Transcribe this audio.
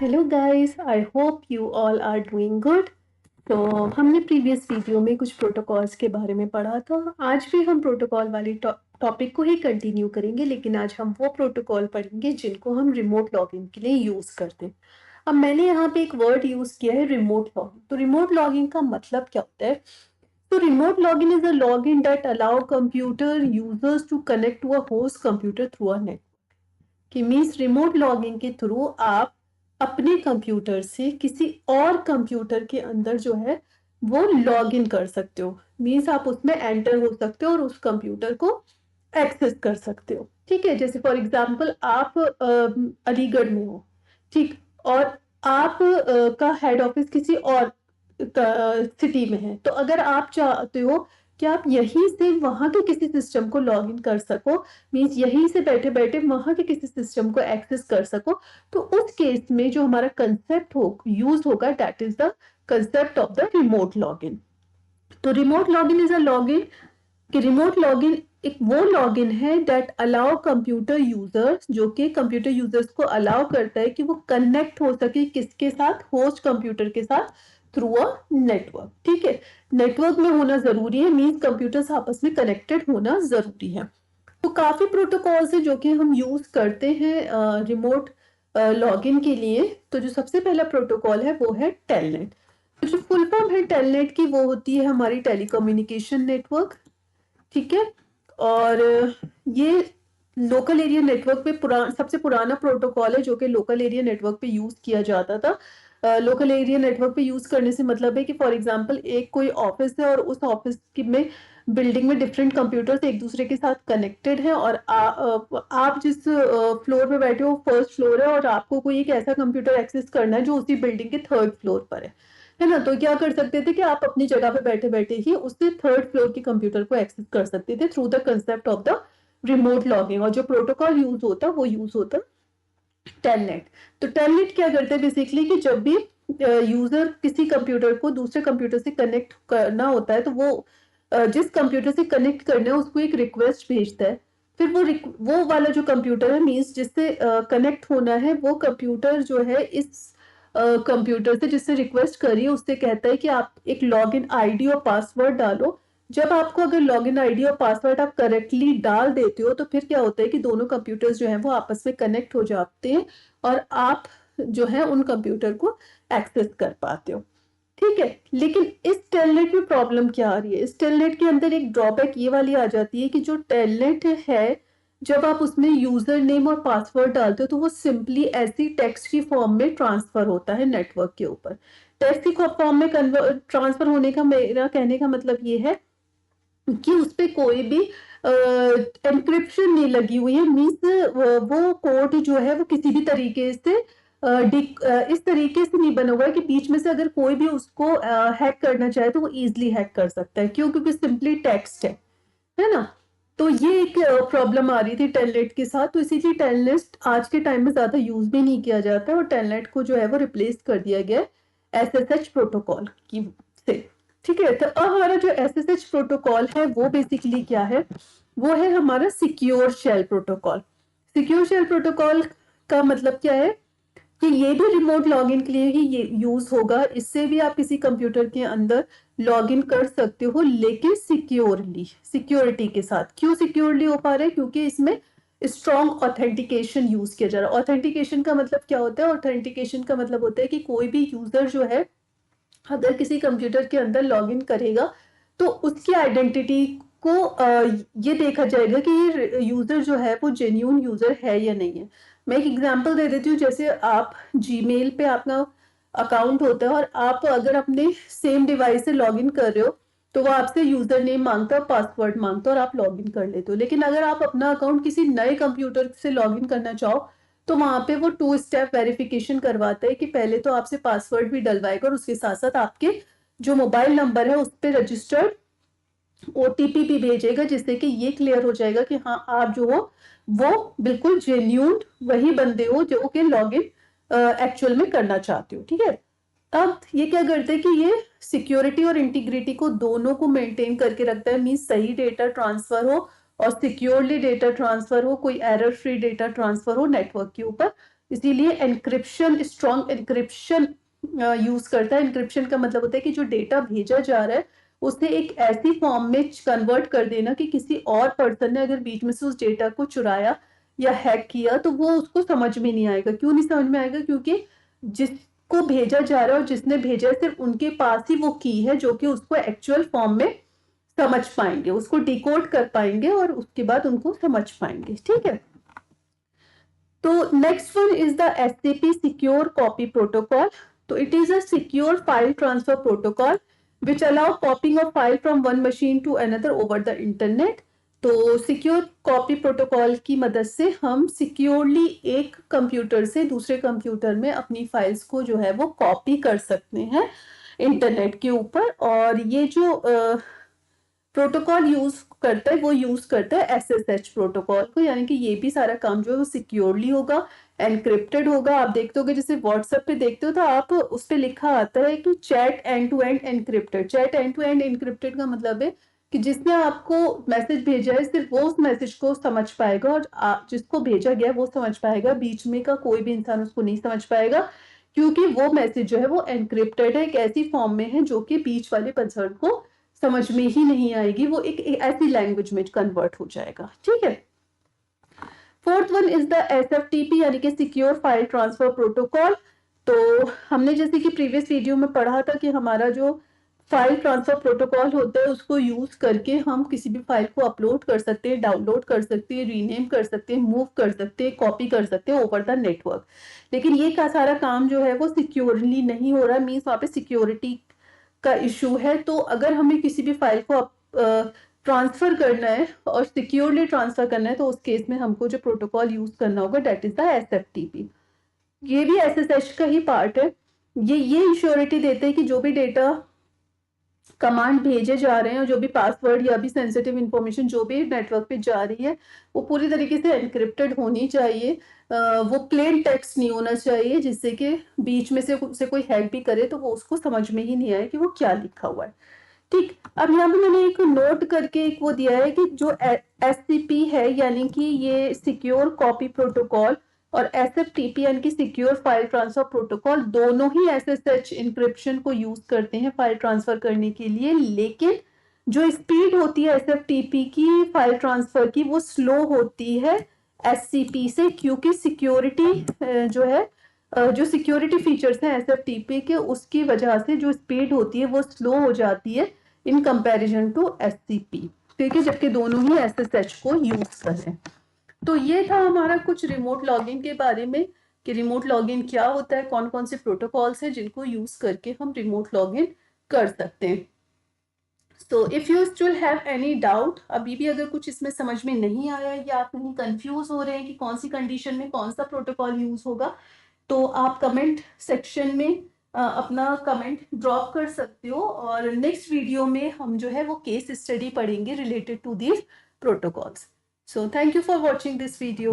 Hello guys, I hope you all are doing good. तो हमने previous video में कुछ प्रोटोकॉल्स के बारे में पढ़ा था। आज भी हम प्रोटोकॉल वाली टॉपिक को ही कंटिन्यू करेंगे, लेकिन आज हम वो प्रोटोकॉल पढ़ेंगे जिनको हम रिमोट लॉगिन के लिए यूज़ करते हैं। अब मैंने यहाँ पे एक वर्ड यूज़ किया है, रिमोट लॉगिन। तो रिमोट लॉगिन का मतलब क्या होता है? तो remote login is a login that allow computer users to connect to a host computer through a net. कि मीन्स रिमोट लॉगिंग के थ्रू आप अपने कंप्यूटर से किसी और कंप्यूटर के अंदर जो है वो लॉग इन कर सकते हो। मीन्स आप उसमें एंटर हो सकते हो और उस कंप्यूटर को एक्सेस कर सकते हो। ठीक है, जैसे फॉर एग्जांपल आप अलीगढ़ में हो, ठीक, और आप का हेड ऑफिस किसी और सिटी में है। तो अगर आप चाहते हो कि आप यहीं से वहां के किसी सिस्टम को लॉग इन कर सको, मीन्स यहीं से बैठे बैठे वहां के किसी सिस्टम को एक्सेस कर सको, तो उस केस में जो हमारा कंसेप्ट हो यूज होगा, that is the concept of the remote login. तो remote login is a login कि रिमोट लॉगिन एक वो लॉगिन है दैट अलाउ कंप्यूटर यूजर्स, जो कि कंप्यूटर यूजर्स को अलाउ करता है कि वो कनेक्ट हो सके किसके साथ, होस्ट कंप्यूटर के साथ, थ्रू अ नेटवर्क। ठीक है, नेटवर्क में होना जरूरी है, मीन्स कंप्यूटर्स आपस में कनेक्टेड होना जरूरी है। तो काफी प्रोटोकॉल्स है जो कि हम यूज करते हैं रिमोट लॉगिन के लिए। तो जो सबसे पहला प्रोटोकॉल है वो है टेलनेट। तो जो फुल फॉर्म है टेलनेट की वो होती है हमारी टेलीकम्युनिकेशन नेटवर्क। ठीक है, और ये लोकल एरिया नेटवर्क पे सबसे पुराना प्रोटोकॉल है जो कि लोकल एरिया नेटवर्क पे यूज किया जाता था। लोकल एरिया नेटवर्क पे यूज करने से मतलब है कि फॉर एग्जांपल एक कोई ऑफिस है और उस ऑफिस में बिल्डिंग में डिफरेंट कंप्यूटर्स एक दूसरे के साथ कनेक्टेड हैं, और आप जिस फ्लोर पे बैठे हो फर्स्ट फ्लोर है, और आपको कोई एक ऐसा कंप्यूटर एक्सेस करना है जो उसी बिल्डिंग के थर्ड फ्लोर पर है ना। तो क्या कर सकते थे कि आप अपनी जगह पे बैठे बैठे ही उससे थर्ड फ्लोर के कंप्यूटर को एक्सेस कर सकते थे through the concept of the remote logging. और जो प्रोटोकॉल यूज होता वो यूज होता टेलनेट। तो टेलनेट क्या करता है बेसिकली कि जब भी यूजर किसी कंप्यूटर को दूसरे कंप्यूटर से कनेक्ट करना होता है, तो वो जिस कंप्यूटर से कनेक्ट करना है उसको एक रिक्वेस्ट भेजता है। फिर वो वाला जो कंप्यूटर है, मीन्स जिससे कनेक्ट होना है, वो कंप्यूटर जो है इस कंप्यूटर से जिससे रिक्वेस्ट करिए उससे कहता है कि आप एक लॉगिन आईडी और पासवर्ड डालो। जब आपको अगर लॉगिन आईडी और पासवर्ड आप करेक्टली डाल देते हो तो फिर क्या होता है कि दोनों कंप्यूटर्स जो हैं वो आपस में कनेक्ट हो जाते हैं और आप जो है उन कंप्यूटर को एक्सेस कर पाते हो। ठीक है, लेकिन इस टेलनेट में प्रॉब्लम क्या आ रही है? इस टेलनेट के अंदर एक ड्रॉबैक ये वाली आ जाती है कि जो टेलनेट है, जब आप उसमें यूजर नेम और पासवर्ड डालते हो तो वो सिंपली ऐसी टेक्स्ट की फॉर्म में ट्रांसफर होता है नेटवर्क के ऊपर। टेक्स्ट की फॉर्म में ट्रांसफर होने का मेरा कहने का मतलब ये है कि उस पे कोई भी एनक्रिप्शन नहीं लगी हुई है। मीन्स वो कोड जो है वो किसी भी तरीके से इस तरीके से नहीं बना हुआ है कि बीच में से अगर कोई भी उसको हैक करना चाहे तो वो इजिली हैक कर सकता है। क्यों? क्योंकि सिंपली टेक्स्ट है ना। तो ये एक प्रॉब्लम आ रही थी टेलनेट के साथ, तो इसीलिए टेलनेट आज के टाइम में ज्यादा यूज भी नहीं किया जाता है और टेलनेट को जो है वो रिप्लेस कर दिया गया है एसएसएच प्रोटोकॉल की से। ठीक है, तो अब हमारा जो एसएसएच प्रोटोकॉल है वो बेसिकली क्या है? वो है हमारा secure shell protocol. Secure shell protocol का मतलब क्या है कि ये भी रिमोट लॉगिन के लिए ही ये यूज होगा। इससे भी आप किसी कंप्यूटर के अंदर लॉगिन कर सकते हो, लेकिन सिक्योरली, सिक्योरिटी के साथ। क्यों सिक्योरली हो पा रहा है? क्योंकि इसमें स्ट्रॉन्ग ऑथेंटिकेशन यूज किया जा रहा है। ऑथेंटिकेशन का मतलब क्या होता है? ऑथेंटिकेशन का मतलब होता है कि कोई भी यूजर जो है अगर किसी कंप्यूटर के अंदर लॉगिन करेगा तो उसकी आइडेंटिटी को ये देखा जाएगा कि ये यूजर जो है वो जेन्यून यूजर है या नहीं है। मैं एक एग्जांपल दे देती हूँ। जैसे आप जीमेल पे आपका अकाउंट होता है और आप अगर अपने सेम डिवाइस से लॉगिन कर रहे हो तो वो आपसे यूजर नेम मांगता है, पासवर्ड मांगता है और आप लॉगिन कर लेते हो। लेकिन अगर आप अपना अकाउंट किसी नए कंप्यूटर से लॉगिन करना चाहो तो वहां पे वो 2 स्टेप वेरिफिकेशन करवाता है कि पहले तो आपसे पासवर्ड भी डलवाएगा और उसके साथ साथ आपके जो मोबाइल नंबर है उस पर रजिस्टर्ड ओटीपी भी भेजेगा, जिससे कि ये क्लियर हो जाएगा कि हाँ आप जो हो वो बिल्कुल जेन्यून वही बंदे हो जो कि लॉगिन एक्चुअल में करना चाहते हो। ठीक है, अब ये क्या करते हैं कि ये सिक्योरिटी और इंटीग्रिटी को दोनों को मेंटेन करके रखता है। मीन सही डेटा ट्रांसफर हो और सिक्योरली डेटा ट्रांसफर हो, कोई एरर फ्री डेटा ट्रांसफर हो नेटवर्क के ऊपर, इसीलिए एनक्रिप्शन, स्ट्रॉन्ग एनक्रिप्शन यूज करता है। एनक्रिप्शन का मतलब होता है कि जो डेटा भेजा जा रहा है उसे एक ऐसी फॉर्म में कन्वर्ट कर देना कि किसी और पर्सन ने अगर बीच में से उस डेटा को चुराया या हैक किया तो वो उसको समझ में नहीं आएगा। क्यों नहीं समझ में आएगा? क्योंकि जिसको भेजा जा रहा है और जिसने भेजा है सिर्फ उनके पास ही वो की है जो कि उसको एक्चुअल फॉर्म में समझ पाएंगे, उसको डिकोड कर पाएंगे और उसके बाद उनको समझ पाएंगे। ठीक है, तो next one is the SCP secure copy protocol. तो it is a secure file transfer protocol which allow copying of file from one machine to another over the internet। तो सिक्योर कॉपी प्रोटोकॉल की मदद से हम securely एक computer से दूसरे computer में अपनी फाइल्स को जो है वो कॉपी कर सकते हैं इंटरनेट के ऊपर। और ये जो प्रोटोकॉल यूज करता है वो यूज करता है SSH प्रोटोकॉल को, यानी कि ये भी सारा काम जो है वो सिक्योरली होगा, एनक्रिप्टेड होगा। आप देखते होगे जैसे व्हाट्सएप पे देखते हो तो आप उस पे लिखा आता है कि chat end to end encrypted. Chat end to end encrypted का मतलब है कि जिसने आपको मैसेज भेजा है सिर्फ वो उस मैसेज को समझ पाएगा और जिसको भेजा गया वो समझ पाएगा, बीच में का कोई भी इंसान उसको नहीं समझ पाएगा क्योंकि वो मैसेज जो है वो एनक्रिप्टेड है, एक ऐसी फॉर्म में है जो कि बीच वाले पर्सन को समझ में ही नहीं आएगी, वो एक ऐसी लैंग्वेज में कन्वर्ट हो जाएगा। ठीक है, fourth one is the SFTP यानी कि सिक्योर फाइल ट्रांसफर प्रोटोकॉल। तो हमने जैसे कि प्रीवियस वीडियो में पढ़ा था कि हमारा जो फाइल ट्रांसफर प्रोटोकॉल होता है उसको यूज करके हम किसी भी फाइल को अपलोड कर सकते हैं, डाउनलोड कर सकते हैं, रीनेम कर सकते हैं, मूव कर सकते हैं, कॉपी कर सकते हैं ओवर द नेटवर्क। लेकिन ये का सारा काम जो है वो सिक्योरली नहीं हो रहा, मीन्स वहाँ पे सिक्योरिटी का इशू है। तो अगर हमें किसी भी फाइल को ट्रांसफर करना है और सिक्योरली ट्रांसफर करना है तो उस केस में हमको जो प्रोटोकॉल यूज करना होगा दैट इज द SFTP। ये भी SSH का ही पार्ट है। ये इंश्योरिटी देते हैं कि जो भी डेटा कमांड भेजे जा रहे हैं और जो भी पासवर्ड या भी सेंसिटिव इंफॉर्मेशन जो भी नेटवर्क पे जा रही है वो पूरी तरीके से एनक्रिप्टेड होनी चाहिए। वो प्लेन टेक्स्ट नहीं होना चाहिए जिससे कि बीच में से कोई हैक भी करे तो वो उसको समझ में ही नहीं आए कि वो क्या लिखा हुआ है। ठीक, अब यहाँ पे मैंने एक नोट करके एक वो दिया है कि जो SCP है यानी कि ये सिक्योर कॉपी प्रोटोकॉल और SFTP यानी कि सिक्योर फाइल ट्रांसफर प्रोटोकॉल दोनों ही SSH इंक्रिप्शन को यूज करते हैं फाइल ट्रांसफर करने के लिए। लेकिन जो स्पीड होती है SFTP की फाइल ट्रांसफर की वो स्लो होती है SCP से, क्योंकि सिक्योरिटी जो है जो सिक्योरिटी फीचर्स हैं SFTP के उसकी वजह से जो स्पीड होती है वो स्लो हो जाती है इन कंपैरिजन टू SCP। ठीक है, जबकि दोनों ही SSH को यूज कर रहे हैं। तो ये था हमारा कुछ रिमोट लॉगिन के बारे में कि रिमोट लॉगिन क्या होता है, कौन कौन से प्रोटोकॉल्स हैं जिनको यूज करके हम रिमोट लॉगिन कर सकते हैं। तो if you still have any doubt, अभी भी अगर कुछ इसमें समझ में नहीं आया या आप कहीं कंफ्यूज हो रहे हैं कि कौन सी कंडीशन में कौन सा प्रोटोकॉल यूज होगा, तो आप कमेंट सेक्शन में अपना कमेंट ड्रॉप कर सकते हो और नेक्स्ट वीडियो में हम जो है वो केस स्टडी पढ़ेंगे related to these protocols. So thank you for watching this video.